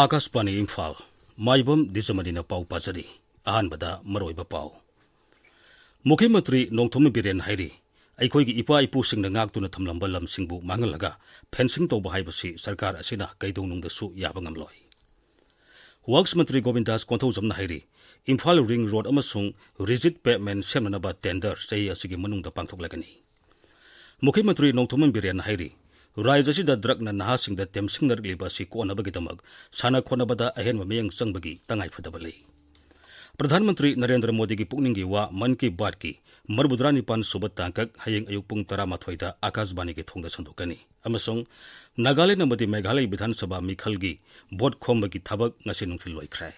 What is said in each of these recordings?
आकाशवाणी इम्फाल माइबम दिजमनी पाउ पाजरी अहानबदा मरोइबा पाउ मुख्यमंत्री नोंथोम बिरेन हाइरी अखोइगी इपा इपुसिंग नागतुना थमलंबा लमसिंगबु मांगलगा फेंसिंग तौबा हाइबसी सरकार असिना कैदौनुंगदसु याबा ngamloi वर्क्स मंत्री गोविंदास कोंथौजमना हाइरी इम्फाल रिंग रोड अमसुंग रिजिट पेमेंट सेमनबा टेंडर चही असिगी मनुंगदा पांथोकलगनी मुख्यमंत्री नोंथोम बिरेन हाइरी राज्य ड्रग नहासिंग तेमसिंगनरलिबसी कोनबगीदमक साना खोनबदा अहेनब मयंग चंगबगी तंगाइफदब लई प्रधानमंत्री नरेंद्र मोदी की पुकनिंग वा मन की बात की मरबुद्रा निपान सुब तांकक हयेंग अयुक पुंग 13 आकाशवाणी के थोंग संदोकनी अमसुंग नागालैंड अमदी मेघालय विधानसभा मिखलगी बोट खोमबगी थबक ngasi नुंथिल लोइख्रै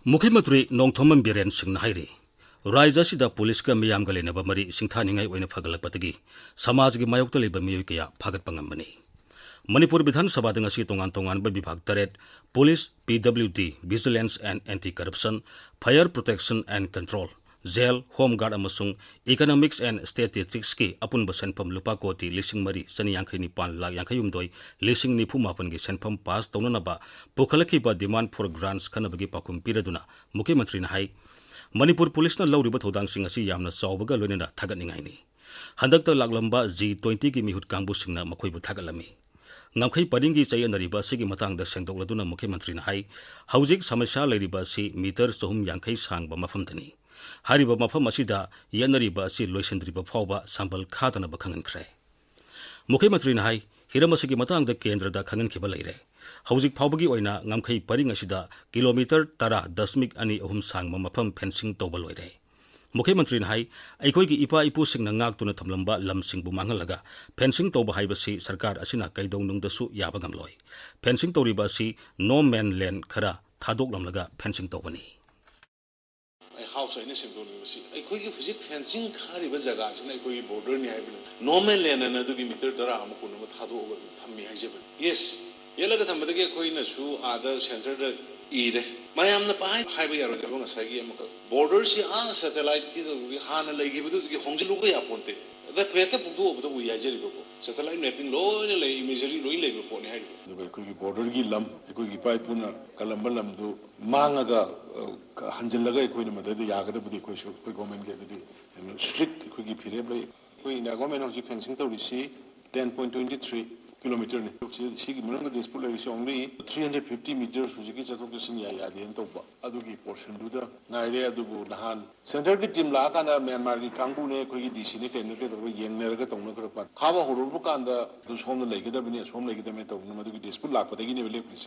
मुख्यमंत्री नोंथोम बिरेन सिंह हाइरी राज्य पुलिस का मियाम गलेनब मरी सिंथानिंगाई ओइना फगलकपदगी समाज की मायोक्ता लेबा मियोय कया फागतपा ngambani मणिपुर विधानसभा दंगसी तोंगान तोंगानबा विभाग 8 police PWD vigilance and anti corruption fire protection and control jail home guard अमसुंग इकोनॉमिक्स एंड स्टैटिस्टिक्स की अपुनब सेनफम लुपा कोटी लिसिंग मरी सनी यांखैनि पान लाख यांखैयुमदोय लिसिंग निफु मापन की सेनफम पास तौननबा पुखलखिबा डिमांड फॉर ग्रांट्स खनबगी पाकुम पिरदुना मुख्यमंत्री हाई मणिपुर पुलिस लौरिबा थौदांसिंग असि यामना चावबगा लोइनना थागतनिंगाइनि हंदकता लाक्लंबा G20 की मिहुत कांगबुसिंगना मखोइबु थागतलमी ngamkhai paringi chayanariba sigi matangda sengdokladuna मुख्यमंत्री हाई हौजिक समस्या लैरिबा असि मीटर 350 सांगबा मफमदनी हारिबा मफम असिदा यनरिबा असि लोइसंद्रिबा फावबा संबल खादनबा खंगनख्रै मुख्यमंत्री हाई हिरम असिगी मतंगदा केंद्रदा खंगनखिबा लैरे हौजिक फावबगी ओइना ngamkhai paring asida किलोमीटर 10.23 सांगबा मफम फेंसिंग तौबा लोइरे मुख्यमंत्री हाई अखोइगी इपा इपुसिंगना ngakतुना थमलंबा लमसिंगबु मांगलगा फेंसिंग तौबा हाइबसी सरकार असिना कैदौनुंगदसु याबा ngamloi फेंसिंग तौरिबा असि नो मैन लैंड खरा थादोकलमलगा फेंसिंग तौबनी हाउस आइने सेंदोनिबसी अखोइगी हुजिक फेंसिंग खारिबा जगह सिना अखोइगी बॉर्डर नि हाइबन नॉर्मल लैंड न दुगी मीटर 10 कुनम थादोग थम्मी हाइजेबन यस येलगा थमदगे अखोइनसु आदा सेंटर द इरे मयामना पाइ हाइबा यारोदबो ngसागी अमक बॉर्डर सि आ सैटेलाइट की दुगी हाना लैगिबदु दुगी होंगजिलुगा यापोंते द प्रेते पुदु ओबदो उ याजरिबो सैटेलाइट मैपिंग लोइन ले इमेजरी लोइन लेबो पोनि हाइबो दुगी अखोइगी बॉर्डर की लम अखोइगी पाइपुना कलंबा लमदु मांगागा हंजलगा अखोइना मदद यागदबुदि अखोइसु अखोइ गवर्नमेंट के दुगी स्ट्रिक्ट अखोइगी फिरेबले अखोइना गवर्नमेंट हौजि फेंसिंग तौरिसि 10.23 किलोमीटर ने सिगी मनंग डिस्प्यूट लेरिसि ओनली 350 मीटर्स हुजिकी चथोकसिन यादेन तौबा अदुगी पोर्शन दुदा नाइरे अदुबु नहान सेंटर की टीम लाकाना म्यांमार की कांगबु ने कोई डीसी ने केन के तो येंगनरगा तौन करपा खाबा होरुबु कांदा दु सोम लेगदबनि सोम लेगदमे तौन मदुगी डिस्प्यूट लापदगी ने लेपुलिस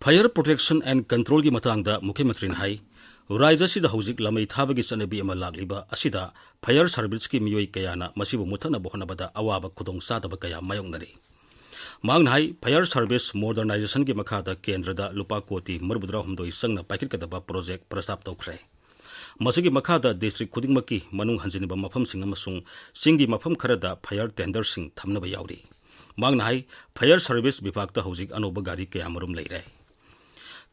फायर प्रोटेक्शन एंड कंट्रोल की मतंगदा मुख्यमंत्री हाई राज्य सिदा हौजिक लमै थाबगी सनबी अमा लागलिबा असिदा फायर सर्विस की मियोय कयाना मसिबु मुथना बहनबदा अवाबा खुदोंग सादबा कया मायोंगनरी मांगनाई फायर सर्विस मॉडर्नाइजेशन की मखादा केंद्रदा लुपा कोटी मरबुद्रा हमदोई संगना पाकिरकदबा प्रोजेक्ट प्रस्ताव तौख्रै मसिगी मखादा डिस्ट्रिक्ट खुदिंगमकी मनुंग हंजिनिबा मफम सिंग अमसुंग सिंगी मफम खरदा फायर टेंडर सिंग थमनबा यावरी मांगनाई फायर सर्विस विभागता हौजिक अनोबा गाड़ी कयामरुम लैरै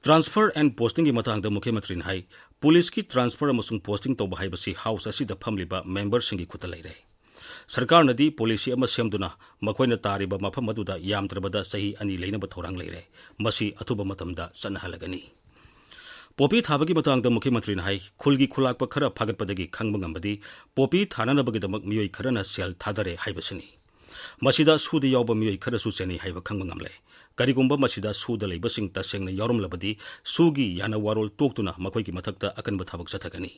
ट्रांसफर एंड पोस्टिंग की मतंगदा मुख्यमंत्री हाई पुलिस की ट्रांसफर अमसुंग पोस्टिंग तौबा हाइबसी हाउस असिदा फमलिबा मेंबर सिंगी खुता लैरै सरकार नदी पॉलिसी अमा सेमदुना मखोइना तारिबा मफम अदुदा यामद्रबदा सही अनि लैनबा थौरांग लैरै मसी अथुबा मतमदा सनहलगनी पोपी थाबगी मतंगदा मुख्यमंत्री हाई खुलगी खुलाकपा खरा फागतपदगी खंगबा ngambadi पोपी थाननबगीदमक मियोय खरना सेल थादरे हाइबसनी मसिदा सुद यावबा मियोय खरसु सेनी हाइबा खंगबा ngamle करिगुंबा मसिदा सुद लैबसिंग तसेंगना यारमलबदी सुगी याना वारोल तोक्तुना मखोइगी मथक्ता अकनबा थबक सथगनी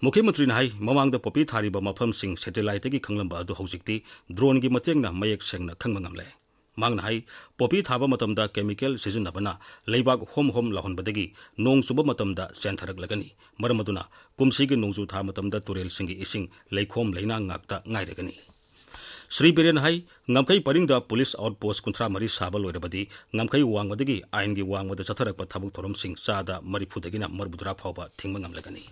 मुख्यमंत्री हाई ममांगदा पोपी थारिबा मफमसिंग सैटेलाइट की खंगलंबा अदु हौजिकती ड्रोन की मतेंगना मयेक सेंगना खंगबा ngamle मांगना हाई पोपी थाबा मतमदा केमिकल सिजनबना लेबाक होम होम लाहनबदगी नोंग सुबा मतमदा सेंथरगलगनी मरमदुना कुमसीगी नोंजु था मतमदा तुरेल सिंगी इसिंग लेखोम लेना ngakta ngairगनी Sri Biren hai ngamkai paringda police outpost kuntra mari saba loirabadi ngamkai wangwadagi aingi wangwada chatharakpa thabuk thorom sing sada marifudagina marbudra phawba thingma ngamlagani.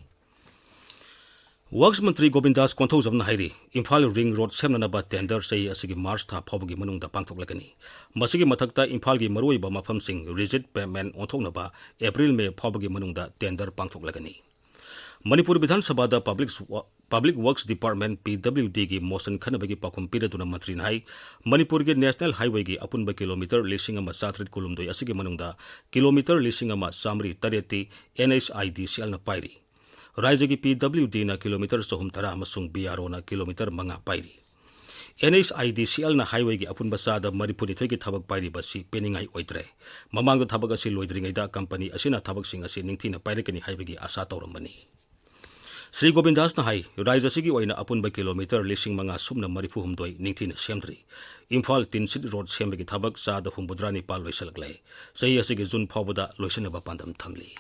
Works Mantri Govindas Konthau Jamna Hairi, Imphal Ring Road Semnanaba tender say asigi March tha phawbagi manungda pangthoklagani. Masigi mathakta Imphal gi maruiba mafam sing rigid payment onthoknaba April May phawbagi manungda tender pangthoklagani. Manipuri Bulletin Sabada Public Works Department PWD gi motion khanabagi pakhum piraduna mantri nai Manipur gi National Highway gi apunba kilometer lisingama satrit kulumdoi asigi manungda kilometer lisingama samri tareti NHID sial na pairi. Raja gi PWD na kilometer sohum tara amasung BRO na kilometer manga pairi. NHID sial na highway gi apunba sada Manipuri thoigi thabak pairi basi peningai oitre. Mamang thabak asi loidringai da company asina thabak sing asi ningthina pairikani haibagi asa tawrambani. Sri Govindas na hai Raja sigi oina apunba kilometer lising manga sumna marifu humdoi ningthina semdri. Imphal Tinsit Road sembagi thabak sada humbudrani pal loisalaklai. Sahi asigi June phawbada loisanaba pandam thamli.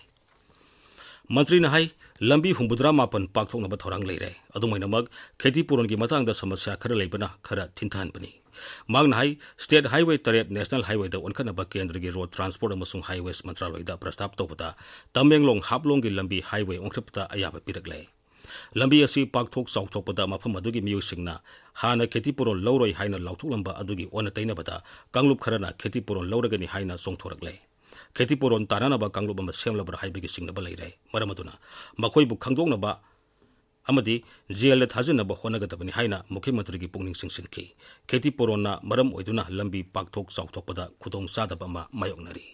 Mantri na hai lambi humbudra mapan pakthok na bathorang leire adumaina mag kheti puron gi matang da samasya khara leibana khara thintan bani mag na hai state highway taret national highway da onkana ba kendra gi road transport amasung highways mantraloi da prastab tawbata tamenglong haplong gi lambi highway onkrapta ayaba piraklai lambi asi pakthok sauthokpada mafam adugi miyusingna hana kheti puron lawroi haina lauthulamba adugi ona taina bada kanglup kharana kheti puron lawragani haina songthoraklai Kheti puron tananaba kanglup ama semlabra haibagi singnaba leire maramaduna makoi bu khangdoknaba amadi jel thajanaba honagadabani haina Mukhyamantri gi pungning singsinki kheti puronna maram oiduna lambi pakthok sauthokpada khudong sadaba ma mayoknari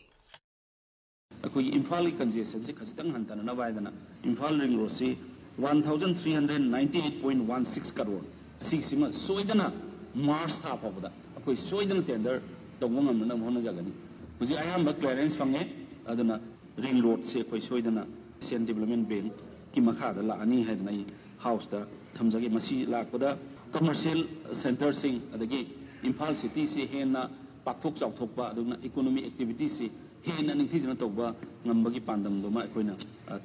akoi Imphal congestion se khajitang hantana na waidana Imphal ring road se 1398.16 crore asi sima soidana March tha pabada akoi soidana tender tawang amna hona jagani Uji ayam clearance fange aduna ring road se koi soidana Asian Development Bank ki makhada la ani hadna house da thamjagi masi lakpada commercial center sing adagi Imphal city se hena pakthok chawthokpa aduna economic activity se hena ningthijana tawba ngambagi pandam doma koina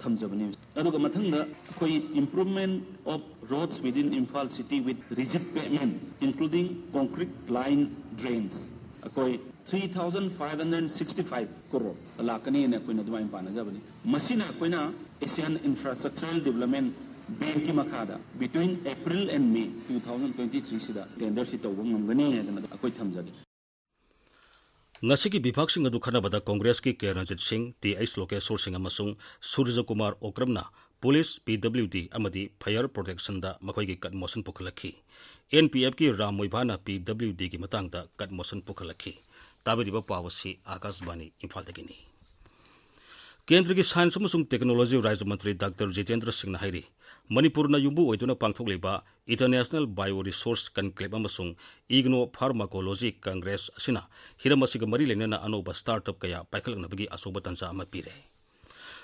thamjabani aduga mathangda koi improvement of roads within Imphal city with rigid pavement including concrete line drains akoi 3,565 crore lakani ne koina dumai panajabani masina koina Asian Infrastructural Development Bank ki makhada between April and May 2023 sida tender si tawang ngani hedana akoi thamjagi Ngasiki bibhaksing adu khanabada Congress ki Keranjit Singh TH Lokeshwar Singh amasung Surya Kumar Okramna Police PWD amadi Fire Protection da makhoi gi kat motion pukhalakhi NPF ki Ram Moibhana PWD ki matangda kat motion pukhalakhi tabiriba pawasi Akashbani Imphal dagini Kendra ki Science amasung Technology Raja Mantri Dr. Jitendra Singh na hairi Manipur na yumbu oiduna pangthokleba International Bioresource Conclave amasung Igno Pharmacology Congress asina hiramasiga mari lenana anoba startup kaya paikhalnabagi asoba tansa ama pire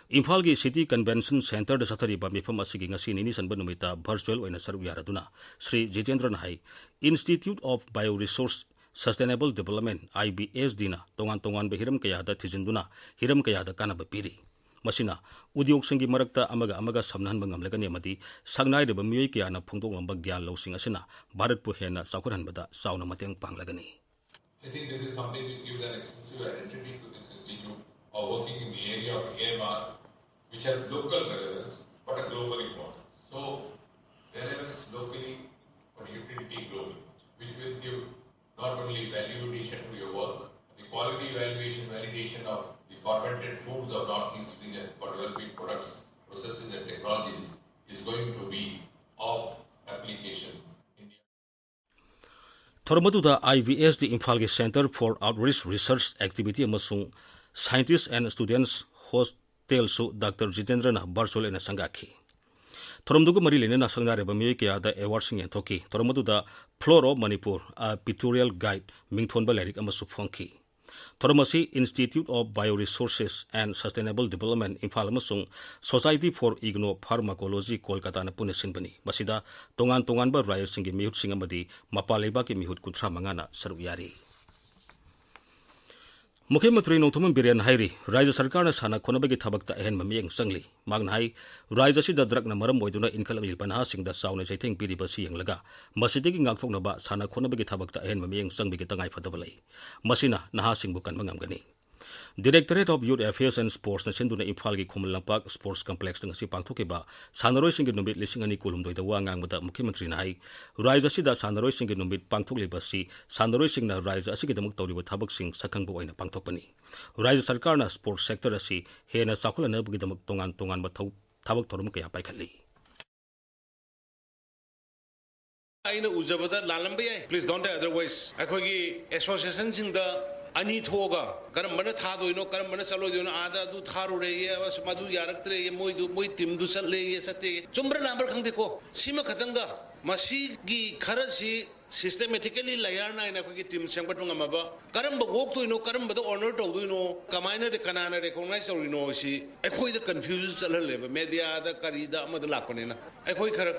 Imphal gi City Convention Center da sathariba mifam asigi ngasi nini sanba numita virtual oina saru yaraduna Sri Jitendra na hai Institute of Bioresource Sustainable Development IBS dina tongan behiram kaya da thijinduna hiram kaya da kanaba piri masina udyog singi marakta amaga samnahan bangamlagani amadi sagnai de bamiyoi kaya na phungdok lamba gyan losing asina Bharat pu hena sakuran bada sauna mateng panglagani I think this is something which gives an exclusive identity to this institute of working in the area of AMR which has local relevance but a global importance. So relevance locally but utility globally, which will give not only value addition to your work, the quality evaluation validation of the fermented foods of Northeast region for developing products, processes and technologies is going to be of application in the Thormaduda IVS the Imphal gi Center for Outreach Research Activity amasung Scientists and Students Hostel su Dr. Jitendra na virtual ena sangakhi Thoromdugu mari lene na sangnare ba miyoi kaya da award sing enthoki Thormaduda Floor of Manipur a pictorial guide mingthonba lyric amasu phongki Thoromasi Institute of Bioresources and Sustainable Development Imphal amasung Society for Igno Pharmacology Kolkata na pune sinbani basida tongan ba raya singi mihut singamadi mapaleba ki mihut kutra mangana saru yari मुख्यमंत्री नौथुमन villain हाइरी राज्य सरकार ने साना खोनबगी थबकता अहन ममियंग Sangli मागना high राज्य से द्रगना मरम ओइदुना इनखलगली पनहासिंगदा Saune सैथेंग पिरिबसी यंगलगा मसिदगी ngaktoknaba Sana खोनबगी थबकता on ममियंग संगबिगी तंगाई फदबलै मसिना नहासिंगबु कनबा ngamgani Directorate of Youth Affairs and Sports na sinduna Imphal gi Khumul Lampak Sports Complex ngasi pangthokiba sanaroi singi numit lising ani kulumdoi da wa ngangmada mukhyamatri na hai raija sida sanaroi singi numit pangthokliba si sanaroi singna raija asigi damuk tawriba thabak sing sakhangbu oina pangthokpani raija sarkar na sports sector asi hena sakhulana bugi damuk tongan ba thabak thorum kaya paikhalli aina ujabada lalamba yai please don't otherwise akhogi association singda ani thoga karam mana thadoino karam mana chaloino ada du tharure ye bas madu yaraktre ye moi tim du challe ye sate chumbra number khangde ko sima khatanga masi gi kharasi systematically layarna ina ko gi team sengbatunga maba karam ba gok toino karam ba honor tawduino kamaina de kanana recognize tawino si ekhoi da confusion chalale ba media da karida amad lakpanena ekhoi khara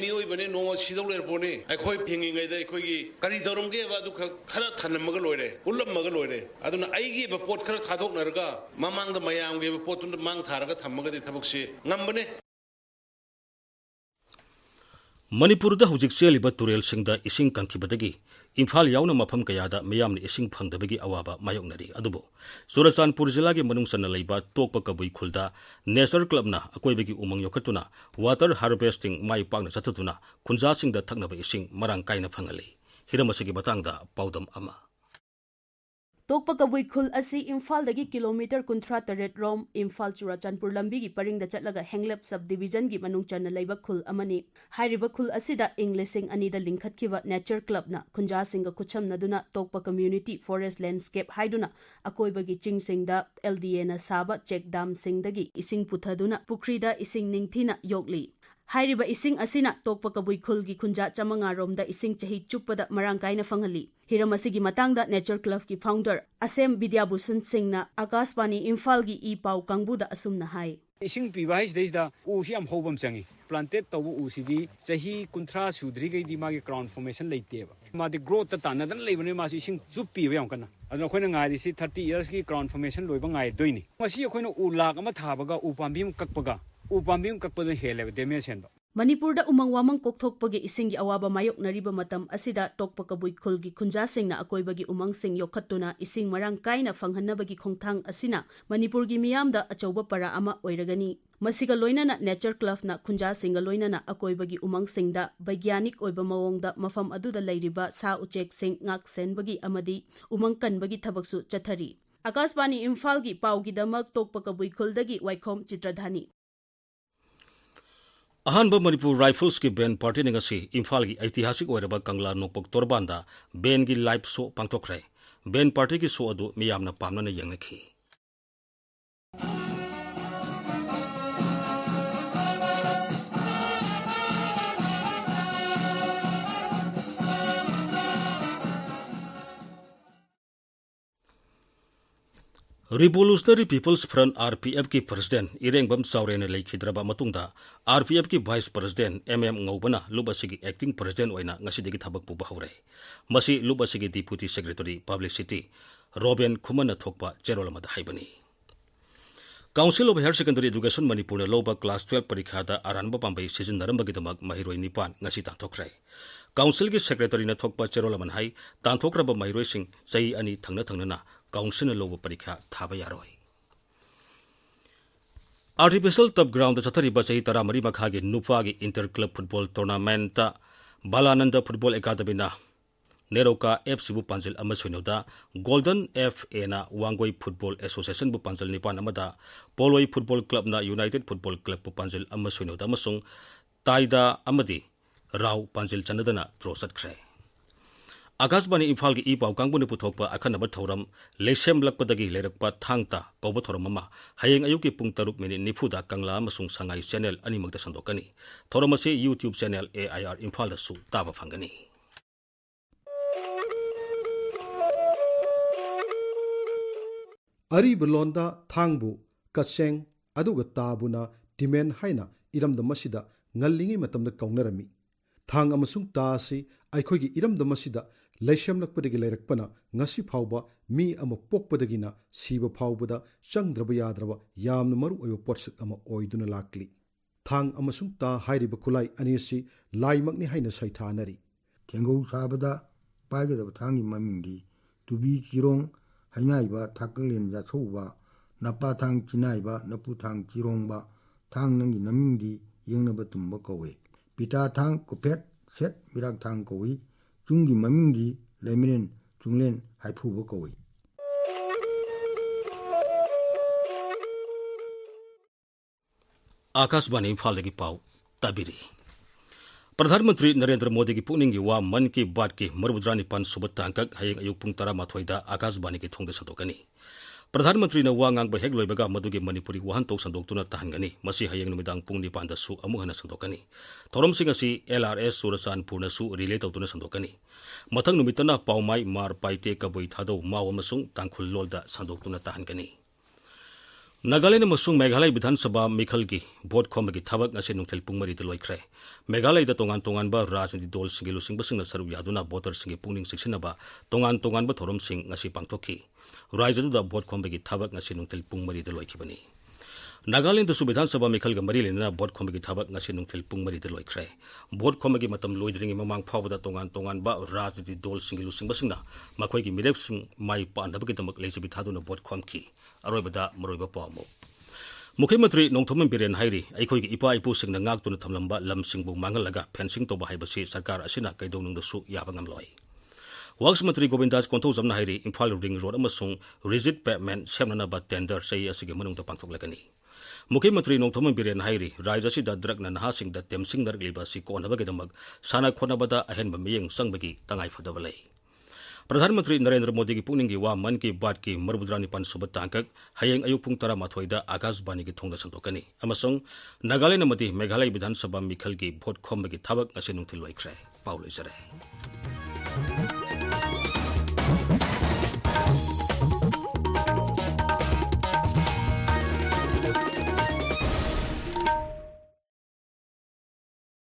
mi oi bane no sidau ler bone ekhoi phingi ngai da ekhoi gi kari dorum ge ba du khara thanam ga loire ulam ga loire aduna ai gi ba pot khara thadok narga mamang da mayam ge ba pot mang tharaga thamga de thabuk si ngambane Manipur da hujik seliba turel singda ising kankibadagi Imphal yauna mafam kayada mayamni ising phangdabagi awaba mayoknari adubo Surasanpur jila gi manungsanna leiba tokpa kabui khulda Nature Club na akoibagi umang yokatuna water harvesting mai pangna chatutuna khunja singda thaknaba ising marang kaina phangali hiramasigi batangda paudam ama Tokpa kabui khul asi Imphal dagi kilometer kunthra taret rom Imphal Churachandpur lambi gi paring da chatlaga Henglep subdivision gi manung channa leiba khul amani hairiba khul asida Englishing ani da lingkhat kiba Nature Club na khunja singa kucham naduna Tokpa community forest landscape haiduna akoiba gi ching singda LDA na saba check dam singdagi ising puthaduna pukrida ising ningthina yokli hairiba ising asina Tokpa kabui khul gi khunja chamanga romda ising chahi chupada marang kaina fangali hiramasigi matangda Nature Club ki founder Asem Bidyabhusan Singna Akashbani Imphal gi I pau kangbuda asumna hai ising piba haisda u si am hobam changi planted tawu u sidi chahi kunthra sudri gai di magi crown formation leiteba ma de growth ta nadan leibane ma ising zup piba yam kana adna khoina ngai si 30 years ki crown formation loiba ngai doini masi khoina u lak ama thabaga u pambim kakpaga u pambim kakpada hele demesen Manipur da umang wamang kokthokpagi ising gi awaba mayok nariba matam asida Tokpa kabui khul gi khunja singna akoibagi umang sing yokhatuna ising marang kaina phanghanabagi khongthang asina Manipur gi miyamda achauba para ama oiragani masiga loinana Nature Club na khunja singa loinana akoibagi umang singda baigyanik oiba mawongda mafam aduda leiriba sa uchek sing ngak senbagi amadi umang kanbagi thabaksu chathari Akashbani Imphal gi paugi damak Tokpa kabui khuldagi waikhom chitradhani Ahanba Manipur Rifles ki band party ningasi Imphal gi ऐतिहासिक ओरबा कंगला नोपक तोरबांदा band gi live show pangtokre band party ki show adu miyamna pamna na yangakhi Revolutionary People's Front RPF ki president Irengbam Saurene leikhidraba matungda RPF ki vice president Ngobana lubasigi acting president oina ngasidigi thabak pu bahore masi lubasigi deputy secretary publicity Robin Khumana thokpa cherolamada haibani Council of Higher Secondary Education Manipur na loba class 12 parikha da aranba pambai season narambagi damak mahiroi nipan ngasi ta thokre Council ki secretary na thokpa cherolaman hai tanthokraba mahiroi sing sai ani thangna na Council na loba parikha thaba yaroi Artificial Turf Ground da chathari ba sahi tara mari makha gi nupa gi inter club football tournament ta Balananda Football Academy na Neroka FC bu panjil amasoinoda Golden FA na Wangoi Football Association bu panjil nipan amada Poloi Football Club na United Football Club bu panjil amasoinoda amasung Taida amadi Rao panjil chanadana trosat kre Akashbani Imphal gi ipau kangbuni puthokpa akhanaba thoram lesem lakpadagi lerakpa thangta kawba thoram ama hayeng ayuki pung 6:40 da kangla amasung sangai channel animakta sandokani thoram ase YouTube channel AIR Imphal da su taba phangani Ariba londa thangbu kaseng aduga tabuna demand haina iramda masida ngallingi matamda kaunarami thang amasung ta si aikhogi iramda masida ꯂꯩꯁꯦꯝꯂꯛꯄꯗꯒꯤ ꯂꯩꯔꯛꯄꯅ ꯉꯁꯤ ꯐꯥꯎꯕ ꯃꯤ ꯑꯃ ꯄꯣꯛꯄꯗꯒꯤꯅ ꯁꯤꯕ ꯐꯥꯎꯕꯗ ꯆꯪꯗ꯭ꯔꯕ ꯌꯥꯗ꯭ꯔꯕ ꯌꯥꯝꯅ ꯃꯔꯨꯑꯣꯏꯕ ꯄꯣꯠꯁꯛ ꯑꯃ ꯑꯣꯏꯗꯨꯅ ꯂꯥꯛꯂꯤ꯫ ꯊꯥꯡ ꯑꯃꯁꯨꯡ ꯇꯥ ꯍꯥꯏꯔꯤꯕ ꯈꯨꯠꯂꯥꯏ ꯑꯅꯤ ꯑꯁꯤ ꯂꯥꯏꯃꯛꯅꯤ ꯍꯥꯏꯅ ꯁꯩꯊꯥꯅꯔꯤ꯫ ꯊꯦꯡꯒꯧ ꯁꯥꯕꯗ ꯄꯥꯏꯒꯗꯕ ꯊꯥꯡꯒꯤ ꯃꯃꯤꯡꯗꯤ ꯇꯨꯕꯤ ꯆꯤꯔꯣꯡ ꯍꯩꯅꯥꯏꯕ ꯊꯥꯀꯂꯦꯟ ꯌꯥꯠꯁꯧꯕ ꯅꯄꯥ ꯊꯥꯡ ꯆꯤꯅꯥꯏꯕ ꯅꯄꯨ ꯊꯥꯡ ꯆꯤꯔꯣꯡꯕ ꯊꯥꯡ ꯅꯪꯒꯤ ꯅꯃꯤꯡꯗꯤ ꯌꯦꯡꯅꯕ ꯇꯨꯝꯕ ꯀꯧꯏ꯫ ꯄꯤꯇꯥ ꯊꯥꯡ ꯀꯨꯐꯦꯠ ꯁꯦꯠ ꯃꯤꯔꯥꯛ ꯊꯥꯡ ꯀꯧꯏ꯫ ꯆꯨꯡꯒꯤ ꯃꯃꯤꯡꯗꯤ ꯂꯩꯃꯔꯦꯟ ꯆꯨꯡꯂꯦꯟ ꯍꯥꯏꯐꯨꯕ ꯀꯧꯏ꯫ आकाशवाणी इम्फाल पाव ताबिरी प्रधानमंत्री नरेंद्र मोदी की पुनिंग वा मन की बात की मरबुद्रानिपान सुब तांकक हयेंग अयुक पुंग 13 आकाशवाणी की थोंग संदोकनी प्रधानमंत्री वा ngang हेग लोइबगा मदुगे मणिपुरी वहानतोक संदोक्तुना ताहनगनी मसी हयेंग नुमिदांग पुंग 9 दसु अमुक हना संदोकनी थोरमसिंग असि LRS सुरसानपुर नसु रिले तौतुना संदोकनी मथंग नुमितना पाउमाई मार पाइते कबुई थादौ माव अमसुंग तांखुल लोलदा संदोक्तुना ताहनगनी नागालैंड अमसुंग मेघालय विधानसभा मिखल की भोट खोमगी थबक ngasi नुंथेल पुंग 9 लोइख्रे मेघालय दा तोंगान तोंगानबा राजनीति दल सिंगे लुसिंगबसिंगना सरुक यादुना भोटर सिंगे पुंगनिंग सिक्सिनबा तोंगान तोंगानबा थोरमसिंग ngasi पांगथोखी रायजदुदा भोट खोमगी थबक ngasi नुंथेल पुंग 9 लोइखिबनी नागालैंड दसु विधानसभा मिखल गा मरी लेना भोट खोमगी थबक ngasi नुंथेल पुंग 9 लोइख्रे भोट खोमगी मतम लोइद्रिंग ममांग फावदा तोंगान तोंगानबा राजनीति दल सिंगे लुसिंगबसिंगना मखोइगी मिरेपसिंग माइ पानदबगी दमक लेजिबि थादुना भोट खोमखी अरोइबदा मरोइबा पामो मुख्यमंत्री नोंथोमन बिरेन हाइरी अखोई इपा इपू सिंह नागतुन थमलंबा लम सिंहबु मांगलगा फेंसिंग तोबा हाइबसी सरकार असिना कैदौनुंदसु याबा ngamloi वर्क्स मंत्री गोविंदास कोंथौ जमना हाइरी इम्फाल रिंग रोड अमसुंग रिजिड पेमेंट सेमनना टेंडर सही असिगे मनुंगता पांथोकलगनी मुख्यमंत्री नोंथोमन बिरेन हाइरी राज्यसिदा ड्रगना नहासिंग दा टेमसिंग नरगलिबा सि कोनबगेदमक साना खोनबदा अहेनबा मियेंग संगबगी तंगाई फदबलै प्रधानमंत्री नरेंद्र मोदी की पुनिंग वा मन की बात की मरबुद्रानिपान सुब तांकक हयेंग अयुक पुंग 13 आकाशवाणी की थोंग संतोकनी अमसुंग नागालैंड अमदी मेघालय विधानसभा मिखल की भोट खोमबगी थबक ngasi नुंथिल लोइख्रे पाउ लैसरे।